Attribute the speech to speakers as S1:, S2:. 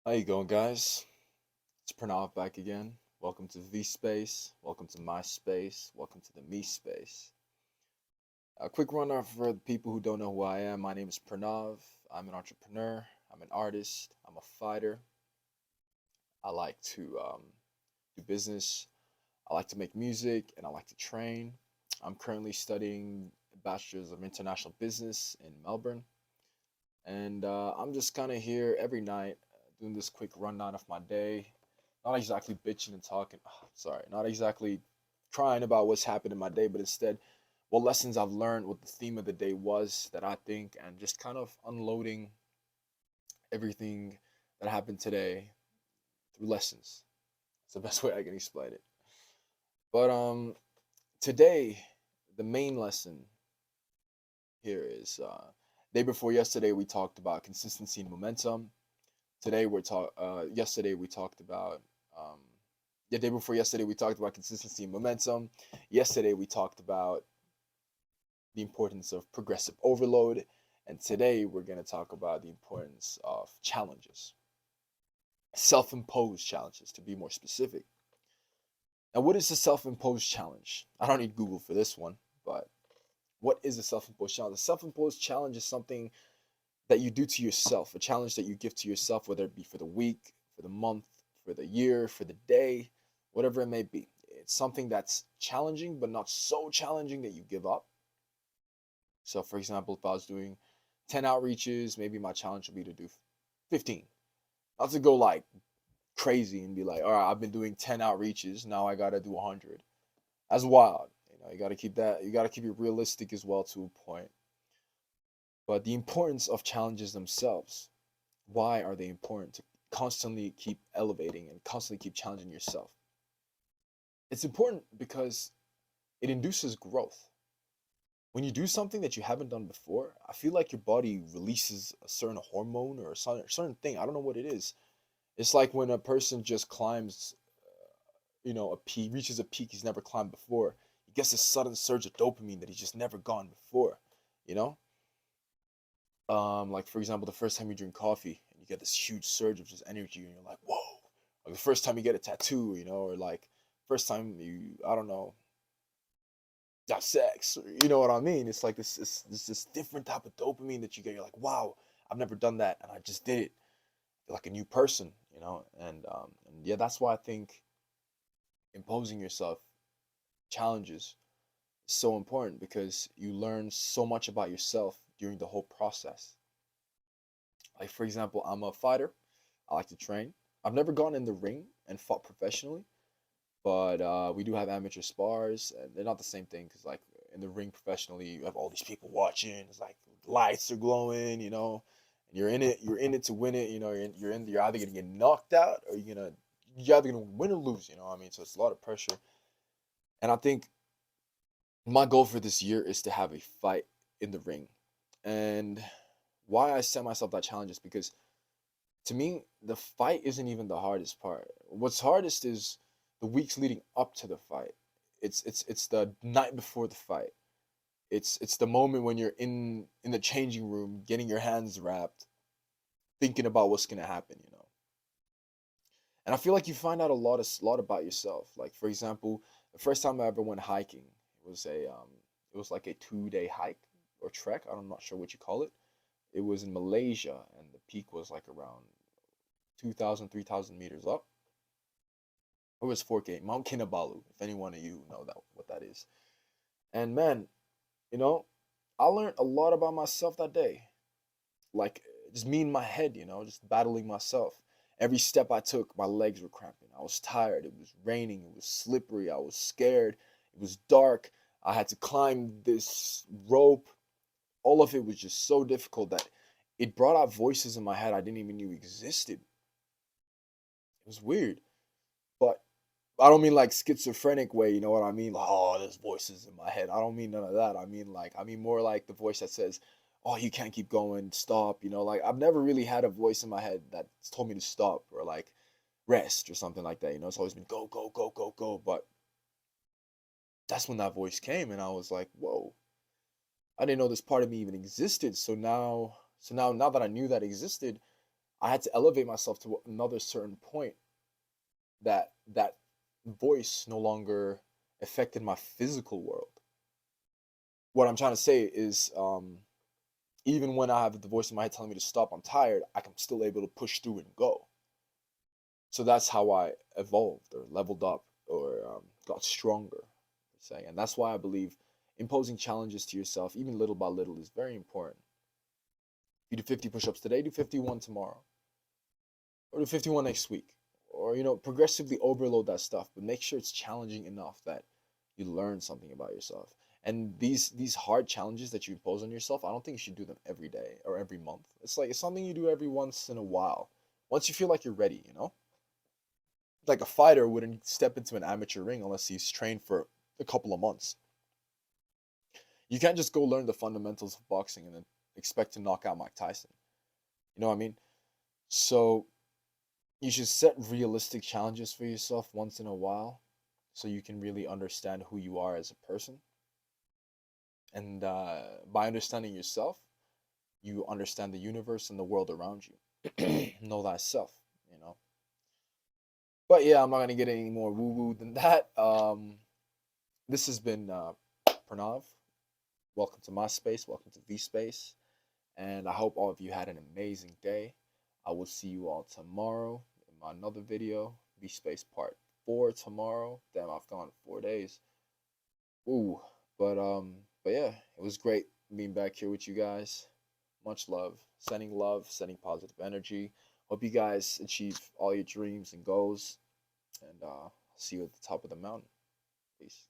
S1: How you going, guys? It's Pranav back again. Welcome to V Space. Welcome to my space. Welcome to the me space. A quick rundown for the people who don't know who I am. My name is Pranav. I'm an entrepreneur. I'm an artist. I'm a fighter. I like to do business. I like to make music, and I like to train. I'm currently studying a Bachelor's of International Business in Melbourne, and I'm just kind of here every night doing this quick rundown of my day. Not exactly bitching and talking. Sorry, not exactly crying about what's happened in my day, but instead what lessons I've learned, what the theme of the day was that I think, and just kind of unloading everything that happened today through lessons. It's the best way I can explain it. But today the main lesson here is day before yesterday we talked about consistency and momentum. Today we're talk. Yesterday we talked about. Um, the day before yesterday we talked about consistency and momentum. Yesterday we talked about the importance of progressive overload, and today we're going to talk about the importance of challenges, self-imposed challenges, to be more specific. Now, what is a self-imposed challenge? I don't need Google for this one, but what is a self-imposed challenge? A self-imposed challenge is something that you do to yourself, a challenge that you give to yourself, whether it be for the week, for the month, for the year, for the day, whatever it may be. It's something that's challenging, but not so challenging that you give up. So, for example, if I was doing 10 outreaches, maybe my challenge would be to do 15. Not to go like crazy and be like, all right, I've been doing 10 outreaches, now I got to do 100. That's wild. You got to keep that, you got to keep it realistic as well to a point. But the importance of challenges themselves, why are they important to constantly keep elevating and constantly keep challenging yourself? It's important because it induces growth. When you do something that you haven't done before, I feel like your body releases a certain hormone or a certain thing. I don't know what it is. It's like when a person just climbs, a peak, reaches a peak he's never climbed before. He gets this sudden surge of dopamine that he's just never gone before. You know, like for example, the first time you drink coffee and you get this huge surge of just energy, and you're like, whoa. Like the first time you get a tattoo, or like first time you, I don't know, got sex. You know what I mean? It's like this different type of dopamine that you get. You're like, wow, I've never done that, and I just did it. You're like a new person, and yeah, that's why I think imposing yourself challenges is so important because you learn so much about yourself during the whole process. Like for example, I'm a fighter. I like to train. I've never gone in the ring and fought professionally, but we do have amateur spars, and they're not the same thing because like in the ring professionally, you have all these people watching. It's like lights are glowing, and you're in it to win it. You're either gonna get knocked out or you're either gonna win or lose. You know what I mean? So it's a lot of pressure, and I think my goal for this year is to have a fight in the ring, and why I set myself that challenge is because to me, the fight isn't even the hardest part. What's hardest is the weeks leading up to the fight. It's the night before the fight. It's the moment when you're in the changing room, getting your hands wrapped, thinking about what's gonna happen. And I feel like you find out a lot about yourself. Like for example, the first time I ever went hiking, it was like a 2 day hike or trek. I'm not sure what you call it. It was in Malaysia, and the peak was like around 2,000, 3,000 meters up. It was 4K, Mount Kinabalu, if any one of you know that what that is. And man, you know, I learned a lot about myself that day. Like just me in my head, just battling myself. Every step I took, my legs were cramping. I was tired. It was raining. It was slippery. I was scared. It was dark. I had to climb this rope. All of it was just so difficult that it brought out voices in my head I didn't even knew existed. It was weird. But I don't mean like schizophrenic way, you know what I mean? Like, oh, there's voices in my head. I don't mean none of that. I mean more like the voice that says, "Oh, you can't keep going, stop." Like I've never really had a voice in my head that's told me to stop or like rest or something like that. It's always been go, go, go, go, go. But that's when that voice came, and I was like, "Whoa, I didn't know this part of me even existed." So now that I knew that existed, I had to elevate myself to another certain point that that voice no longer affected my physical world. What I'm trying to say is, even when I have the voice in my head telling me to stop, I'm tired, I can still able to push through and go. So that's how I evolved or leveled up or got stronger, say. And that's why I believe imposing challenges to yourself, even little by little, is very important. You do 50 push-ups today, do 51 tomorrow, or do 51 next week, or progressively overload that stuff, but make sure it's challenging enough that you learn something about yourself. And these hard challenges that you impose on yourself, I don't think you should do them every day or every month. It's like it's something you do every once in a while, once you feel like you're ready. Like a fighter wouldn't step into an amateur ring unless he's trained for a couple of months. You can't just go learn the fundamentals of boxing and then expect to knock out Mike Tyson. You know what I mean? So you should set realistic challenges for yourself once in a while so you can really understand who you are as a person. And by understanding yourself, you understand the universe and the world around you. Know thyself, you know. But yeah, I'm not gonna get any more woo woo than that. This has been Pranav. Welcome to my space. Welcome to V Space. And I hope all of you had an amazing day. I will see you all tomorrow in my another video. V Space Part 4 tomorrow. Damn, I've gone 4 days. Ooh. But yeah, it was great being back here with you guys. Much love, sending positive energy. Hope you guys achieve all your dreams and goals. And see you at the top of the mountain. Peace.